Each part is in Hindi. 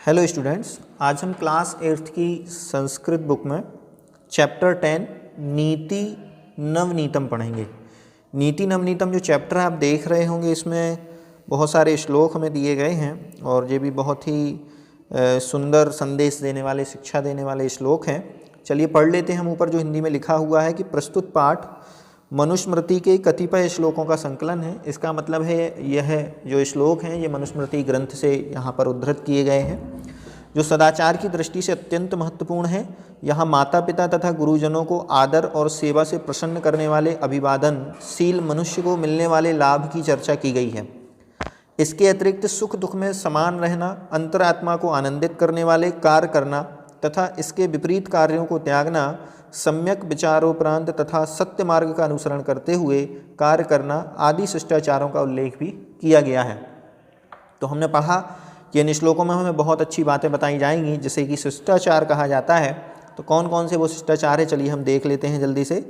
हेलो स्टूडेंट्स, आज हम क्लास 8th की संस्कृत बुक में चैप्टर 10 नीति नवनीतम पढ़ेंगे। नीति नवनीतम जो चैप्टर आप देख रहे होंगे, इसमें बहुत सारे श्लोक हमें दिए गए हैं और ये भी बहुत ही सुंदर संदेश देने वाले, शिक्षा देने वाले श्लोक हैं। चलिए पढ़ लेते हैं हम। ऊपर जो हिंदी में लिखा हुआ है कि प्रस्तुत पाठ मनुस्मृति के कतिपय श्लोकों का संकलन है। इसका मतलब है यह जो श्लोक हैं ये मनुस्मृति ग्रंथ से यहाँ पर उद्धृत किए गए हैं, जो सदाचार की दृष्टि से अत्यंत महत्वपूर्ण है। यहाँ माता पिता तथा गुरुजनों को आदर और सेवा से प्रसन्न करने वाले अभिवादनशील मनुष्य को मिलने वाले लाभ की चर्चा की गई है। इसके अतिरिक्त सुख दुख में समान रहना, अंतरात्मा को आनंदित करने वाले कार्य करना तथा इसके विपरीत कार्यों को त्यागना, सम्यक विचारोपरांत तथा सत्य मार्ग का अनुसरण करते हुए कार्य करना आदि शिष्टाचारों का उल्लेख भी किया गया है। तो हमने पढ़ा कि इन श्लोकों में हमें बहुत अच्छी बातें बताई जाएंगी, जिसे कि शिष्टाचार कहा जाता है। तो कौन कौन से वो शिष्टाचार है, चलिए हम देख लेते हैं जल्दी से।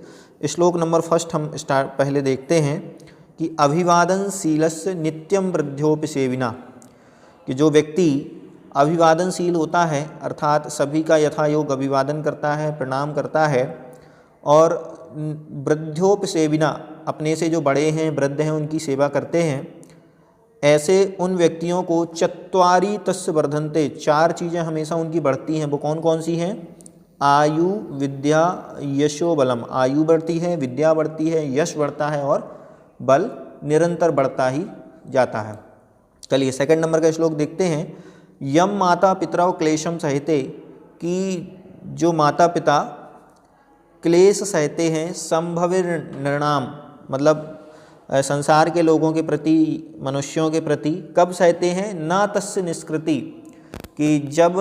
श्लोक नंबर फर्स्ट हम पहले देखते हैं कि अभिवादनशीलस्य नित्यम वृद्ध्योपि सेविना, कि जो व्यक्ति अभिवादनशील होता है अर्थात सभी का यथा योग अभिवादन करता है, प्रणाम करता है, और वृद्ध्योपि सेविना, अपने से जो बड़े हैं, वृद्ध हैं, उनकी सेवा करते हैं, ऐसे उन व्यक्तियों को चत्वारि तस्य वर्धन्ते, चार चीज़ें हमेशा उनकी बढ़ती हैं। वो कौन कौन सी हैं? आयु, विद्या, यशो, बलम। आयु बढ़ती है, विद्या बढ़ती है, यश बढ़ता है और बल निरंतर बढ़ता ही जाता है। चलिए सेकंड नंबर का श्लोक देखते हैं। यम माता पितरौ क्लेशम सहते, कि जो माता पिता क्लेश सहते हैं, संभविर नृणाम, मतलब संसार के लोगों के प्रति, मनुष्यों के प्रति, कब सहते हैं? ना तस्य निष्कृति, कि जब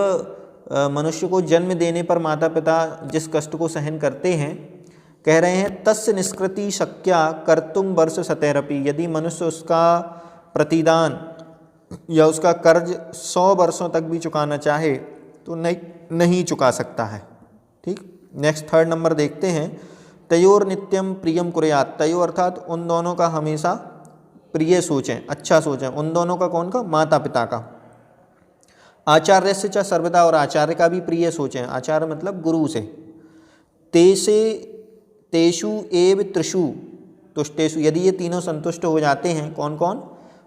मनुष्य को जन्म देने पर माता पिता जिस कष्ट को सहन करते हैं, कह रहे हैं तस्य निष्कृति शक्या कर्तुम वर्ष शतैरपि, यदि मनुष्य उसका प्रतिदान या उसका कर्ज 100 वर्षों तक भी चुकाना चाहे तो नहीं चुका सकता है। ठीक। नेक्स्ट थर्ड नंबर देखते हैं। तयोर नित्यम प्रियम कुर्यात्, तयो अर्थात उन दोनों का हमेशा प्रिय सोचें, अच्छा सोचें। उन दोनों का, कौन का? माता पिता का। आचार्य से च सर्वदा, और आचार्य का भी प्रिय सोचें। आचार्य मतलब गुरु से। तेषु एव त्रिषु तुष्टेषु, यदि ये तीनों संतुष्ट हो जाते हैं, कौन कौन?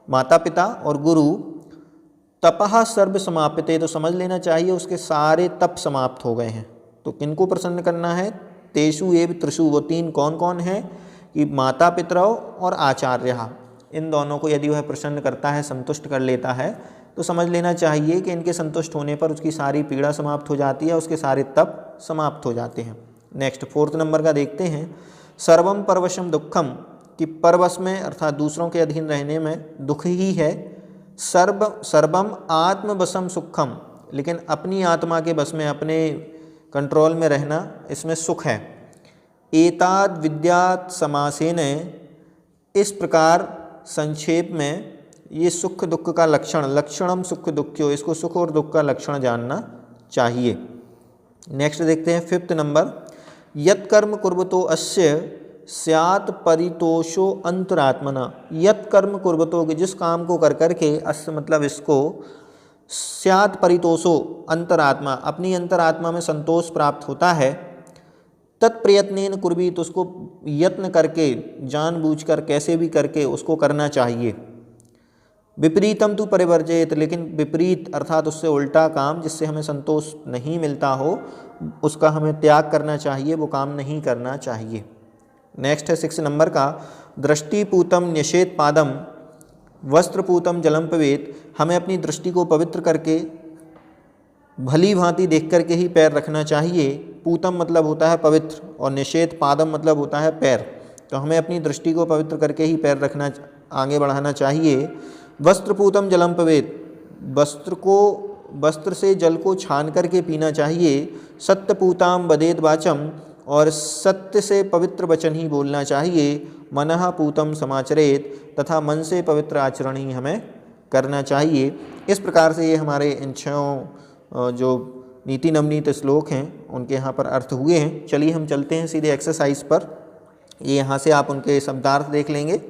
माता पिता और गुरु, तपः सर्व समाप्यते, तो समझ लेना चाहिए उसके सारे तप समाप्त हो गए हैं। तो किनको प्रसन्न करना है? तेषु एव त्रिषु, वो तीन कौन कौन है? कि माता पितरौ और आचार्य, इन दोनों को यदि वह प्रसन्न करता है, संतुष्ट कर लेता है, तो समझ लेना चाहिए कि इनके संतुष्ट होने पर उसकी सारी पीड़ा समाप्त हो जाती है, उसके सारे तप समाप्त हो जाते हैं। नेक्स्ट फोर्थ नंबर का देखते हैं। सर्वम परवशम दुखम, कि परवश में अर्थात दूसरों के अधीन रहने में दुख ही है। सर्वम आत्मवशम सुखम, लेकिन अपनी आत्मा के बस में, अपने कंट्रोल में रहना, इसमें सुख है। एताद विद्यात समासेन, इस प्रकार संक्षेप में ये सुख दुख का लक्षणम सुख दुख्यो, इसको सुख और दुख का लक्षण जानना चाहिए। नेक्स्ट देखते हैं फिफ्थ नंबर। यत् कर्म कुर्वतो अस्य स्यात् परितोषो अंतरात्मना, यत् कर्म कुर्वतो, कि जिस काम को कर करके, अस्य मतलब इसको, स्यात् परितोषो अंतरात्मा, अपनी अंतरात्मा में संतोष प्राप्त होता है। तत्प्रयत्नेन कुर्वी, तो उसको यत्न करके, जानबूझकर, कैसे भी करके उसको करना चाहिए। विपरीतम तु परिवर्जयेत, लेकिन विपरीत अर्थात उससे उल्टा काम, जिससे हमें संतोष नहीं मिलता हो, उसका हमें त्याग करना चाहिए, वो काम नहीं करना चाहिए। नेक्स्ट है 6 नंबर का। दृष्टिपूतम न्यषेत पादम वस्त्रपूतम जलम पवेत, हमें अपनी दृष्टि को पवित्र करके, भली भांति देख करके ही पैर रखना चाहिए। पूतम मतलब होता है पवित्र, और निषेध पादम मतलब होता है पैर। तो हमें अपनी दृष्टि को पवित्र करके ही पैर रखना, आगे बढ़ाना चाहिए। वस्त्रपूतम जलम पवेत, वस्त्र से जल को छान करके पीना चाहिए। सत्यपूताम वदेत वाचम, और सत्य से पवित्र वचन ही बोलना चाहिए। मनः पूतम समाचरेत, तथा मन से पवित्र आचरण ही हमें करना चाहिए। इस प्रकार से ये हमारे इन 6 जो नीति नवनीत श्लोक हैं उनके यहाँ पर अर्थ हुए हैं। चलिए हम चलते हैं सीधे एक्सरसाइज पर। ये यहाँ से आप उनके शब्दार्थ देख लेंगे।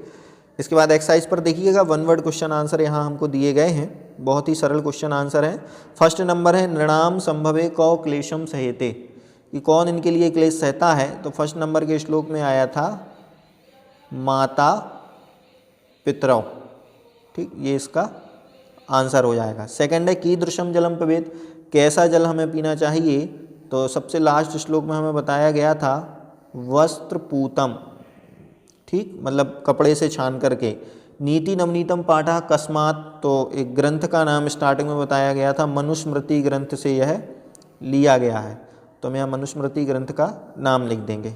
इसके बाद एक्सरसाइज पर देखिएगा, 1 वर्ड क्वेश्चन आंसर यहाँ हमको दिए गए हैं। बहुत ही सरल क्वेश्चन आंसर है। फर्स्ट नंबर है नृणाम संभवे कौ क्लेशम सहेते, कि कौन इनके लिए क्लेश सहता है। तो फर्स्ट नंबर के श्लोक में आया था माता पितरौ, ठीक, ये इसका आंसर हो जाएगा। सेकंड है कीदृशम जलम पिबेत, कैसा जल हमें पीना चाहिए। तो सबसे लास्ट श्लोक में हमें बताया गया था वस्त्रपूतम, ठीक, मतलब कपड़े से छान करके। नीति नवनीतम पाठा कस्मात, तो एक ग्रंथ का नाम स्टार्टिंग में बताया गया था, मनुस्मृति ग्रंथ से यह लिया गया है, तो हम यहाँ मनुस्मृति ग्रंथ का नाम लिख देंगे।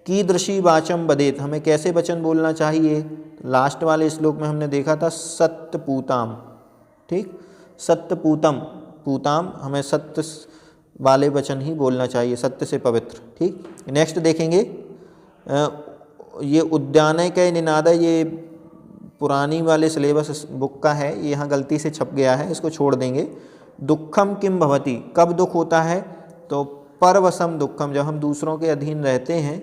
कीदृशी वाचम बदेत, हमें कैसे वचन बोलना चाहिए। लास्ट वाले श्लोक में हमने देखा था सत्यपूताम, ठीक, सत्यपूतम, पूताम, हमें सत्य वाले वचन ही बोलना चाहिए, सत्य से पवित्र, ठीक। नेक्स्ट देखेंगे ये उद्यानय के निनाद, ये पुरानी वाले सिलेबस बुक का है, ये यहाँ गलती से छप गया है, इसको छोड़ देंगे। दुखम किम भवति, कब दुख होता है। तो परवशम दुखम, जब हम दूसरों के अधीन रहते हैं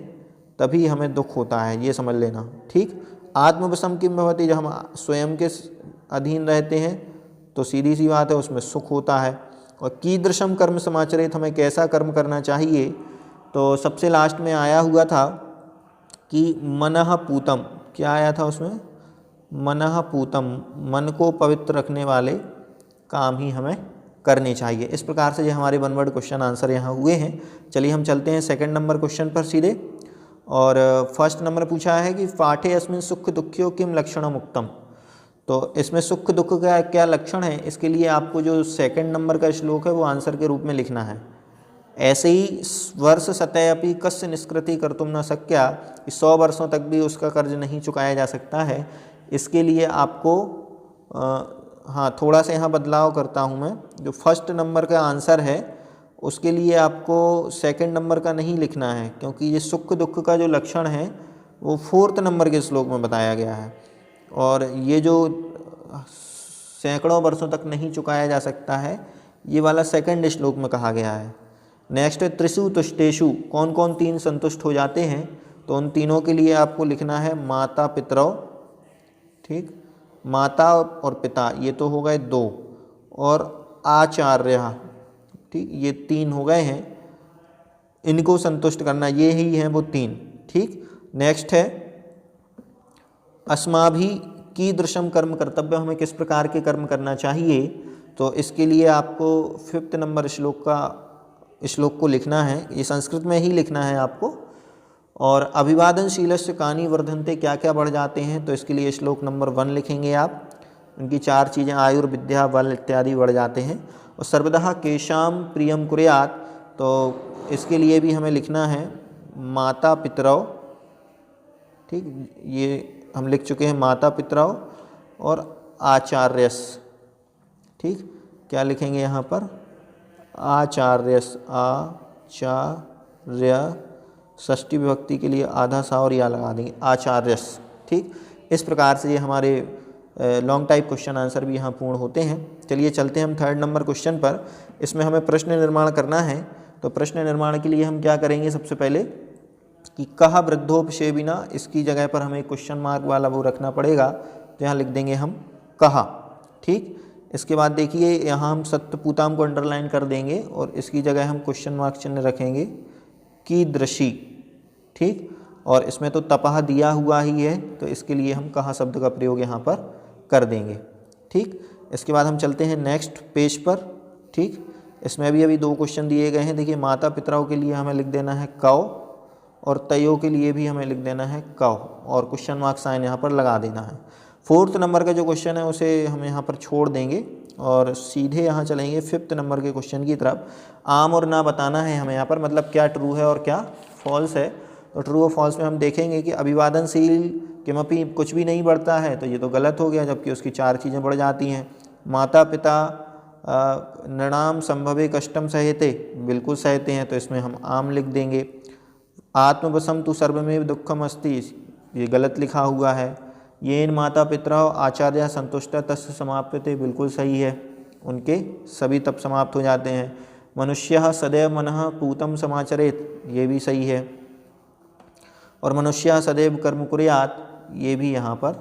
तभी हमें दुख होता है, ये समझ लेना, ठीक। आत्मवशम किम भवति, जब हम स्वयं के अधीन रहते हैं तो सीधी सी बात है उसमें सुख होता है। और कीदृशम कर्म समाचरित, हमें कैसा कर्म करना चाहिए। तो सबसे लास्ट में आया हुआ था कि मनः पूतम, क्या आया था उसमें, मनः पूतम, मन को पवित्र रखने वाले काम ही हमें करने चाहिए। इस प्रकार से ये हमारे वन वर्ड क्वेश्चन आंसर यहाँ हुए हैं। चलिए हम चलते हैं सेकंड नंबर क्वेश्चन पर सीधे। और फर्स्ट नंबर पूछा है कि पाठे अस्मिन् सुख दुःख्यो किम लक्षणम उक्तम, तो इसमें सुख दुख का क्या लक्षण है, इसके लिए आपको जो सेकंड नंबर का श्लोक है वो आंसर के रूप में लिखना है। ऐसे ही वर्ष सतयपि कस्य निष्कृति कर्तुम न शक्या, 100 वर्षों तक भी उसका कर्ज नहीं चुकाया जा सकता है। इसके लिए आपको हाँ, थोड़ा सा यहाँ बदलाव करता हूँ मैं। जो फर्स्ट नंबर का आंसर है उसके लिए आपको सेकंड नंबर का नहीं लिखना है, क्योंकि ये सुख दुख का जो लक्षण है वो फोर्थ नंबर के श्लोक में बताया गया है, और ये जो सैकड़ों वर्षों तक नहीं चुकाया जा सकता है ये वाला सेकंड श्लोक में कहा गया है। नेक्स्ट है त्रिषु तुष्टेषु, कौन कौन तीन संतुष्ट हो जाते हैं। तो उन तीनों के लिए आपको लिखना है माता पितरौ, ठीक, माता और पिता ये तो हो गए 2, और आचार्य, ठीक, ये 3 हो गए हैं, इनको संतुष्ट करना, ये ही हैं वो 3, ठीक। नेक्स्ट है अस्माभि कीदृशम कर्म कर्तव्य, हमें किस प्रकार के कर्म करना चाहिए। तो इसके लिए आपको 5th नंबर श्लोक को लिखना है, ये संस्कृत में ही लिखना है आपको। और अभिवादनशीलस्य कानि वर्धन्ते, क्या क्या बढ़ जाते हैं। तो इसके लिए श्लोक नंबर 1 लिखेंगे आप, उनकी 4 चीज़ें आयुर्विद्या बल इत्यादि बढ़ जाते हैं। और सर्वदा केशाम प्रियम कुर्यात्, तो इसके लिए भी हमें लिखना है माता पितरौ, ठीक, ये हम लिख चुके हैं माता पितरौ और आचार्यस, ठीक। क्या लिखेंगे यहाँ पर, आचार्यस, आचार्य, षष्ठी विभक्ति के लिए आधा सा और या लगा देंगे, आचार्यस, ठीक। इस प्रकार से ये हमारे लॉन्ग टाइप क्वेश्चन आंसर भी यहाँ पूर्ण होते हैं। चलिए चलते हैं हम थर्ड नंबर क्वेश्चन पर। इसमें हमें प्रश्न निर्माण करना है। तो प्रश्न निर्माण के लिए हम क्या करेंगे, सबसे पहले कि कहा वृद्धोपसेविना, इसकी जगह पर हमें क्वेश्चन मार्क वाला वो रखना पड़ेगा, तो यहाँ लिख देंगे हम कहा, ठीक। इसके बाद देखिए यहाँ हम सत्यपूताम को अंडरलाइन कर देंगे और इसकी जगह हम क्वेश्चन मार्क चिन्ह रखेंगे कीदृशी, ठीक। और इसमें तो तपह दिया हुआ ही है, तो इसके लिए हम कहा शब्द का प्रयोग यहाँ पर कर देंगे, ठीक। इसके बाद हम चलते हैं नेक्स्ट पेज पर, ठीक। इसमें भी अभी 2 क्वेश्चन दिए गए हैं। देखिए माता पितराओं के लिए हमें लिख देना है कौ, और तयो के लिए भी हमें लिख देना है कौ, और क्वेश्चन मार्क साइन यहाँ पर लगा देना है। 4th नंबर का जो क्वेश्चन है उसे हम यहाँ पर छोड़ देंगे और सीधे यहाँ चलेंगे 5th नंबर के क्वेश्चन की तरफ। आम और ना बताना है हमें यहाँ पर, मतलब क्या ट्रू है और क्या फॉल्स है। तो ट्रू और फॉल्स में हम देखेंगे कि अभिवादनशील किमपि कुछ भी नहीं बढ़ता है, तो ये तो गलत हो गया, जबकि उसकी 4 चीज़ें बढ़ जाती हैं। माता पिता नृणाम संभवे कष्टम सहते, बिल्कुल सहते हैं, तो इसमें हम आम लिख देंगे। आत्मवशम तु सर्वमेव दुखम अस्ति, ये गलत लिखा हुआ है। येन माता पितरौ आचार्य संतुष्ट तस्य समाप्यते, बिल्कुल सही है, उनके सभी तप समाप्त हो जाते हैं। मनुष्यः सदैव मनः पूतं समाचरेत्, ये भी सही है। और मनुष्यः सदैव कर्म कुर्यात्, ये भी यहाँ पर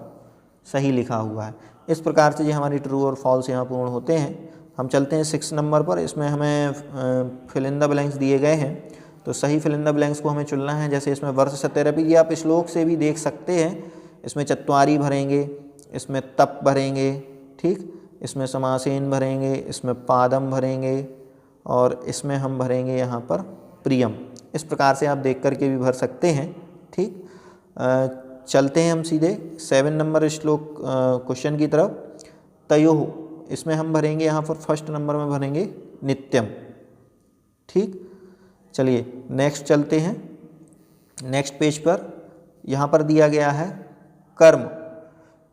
सही लिखा हुआ है। इस प्रकार से ये हमारी ट्रू और फॉल्स यहाँ पूर्ण होते हैं। हम चलते हैं 6 नंबर पर। इसमें हमें फिल इन द ब्लैंक्स दिए गए हैं, तो सही फिल इन द ब्लैंक्स को हमें चुनना है। जैसे इसमें वर्ष सत्यरपि, ये आप श्लोक से भी देख सकते हैं। इसमें चत्वारी भरेंगे, इसमें तप भरेंगे, ठीक, इसमें समासेन भरेंगे, इसमें पादम भरेंगे और इसमें हम भरेंगे यहाँ पर प्रियम। इस प्रकार से आप देख करके भी भर सकते हैं, ठीक। चलते हैं हम सीधे 7 नंबर श्लोक क्वेश्चन की तरफ। तयोः, इसमें हम भरेंगे यहाँ पर फर्स्ट नंबर में भरेंगे नित्यम, ठीक। चलिए नेक्स्ट चलते हैं। नेक्स्ट पेज पर यहाँ पर दिया गया है कर्म,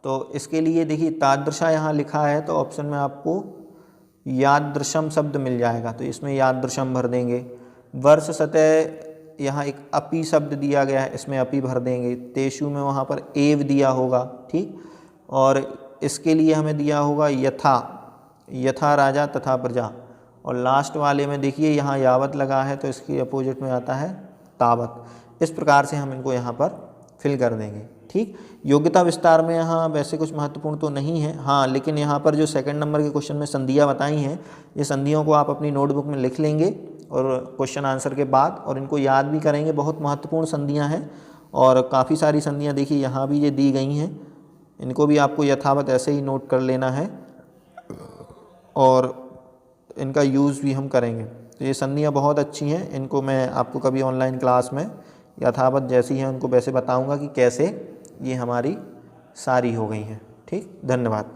तो इसके लिए देखिए तादृशा यहाँ लिखा है, तो ऑप्शन में आपको यादृशम शब्द मिल जाएगा, तो इसमें यादृशम भर देंगे। वर्ष सतह, यहाँ एक अपि शब्द दिया गया है, इसमें अपि भर देंगे। तेषु में वहाँ पर एव दिया होगा, ठीक। और इसके लिए हमें दिया होगा यथा, यथा राजा तथा प्रजा। और लास्ट वाले में देखिए यहाँ यावत लगा है, तो इसके अपोजिट में आता है तावत। इस प्रकार से हम इनको यहाँ पर फिल कर देंगे, ठीक। योग्यता विस्तार में यहाँ वैसे कुछ महत्वपूर्ण तो नहीं है, हाँ, लेकिन यहाँ पर जो 2 नंबर के क्वेश्चन में संधियाँ बताई हैं, ये संधियों को आप अपनी नोटबुक में लिख लेंगे और क्वेश्चन आंसर के बाद, और इनको याद भी करेंगे। बहुत महत्वपूर्ण संधियाँ हैं और काफ़ी सारी संधियाँ देखिए यहाँ भी ये दी गई हैं, इनको भी आपको यथावत ऐसे ही नोट कर लेना है और इनका यूज़ भी हम करेंगे। तो ये संधियाँ बहुत अच्छी हैं, इनको मैं आपको कभी ऑनलाइन क्लास में यथावत जैसी हैं उनको वैसे बताऊंगा कि कैसे ये हमारी सारी हो गई हैं, ठीक। धन्यवाद।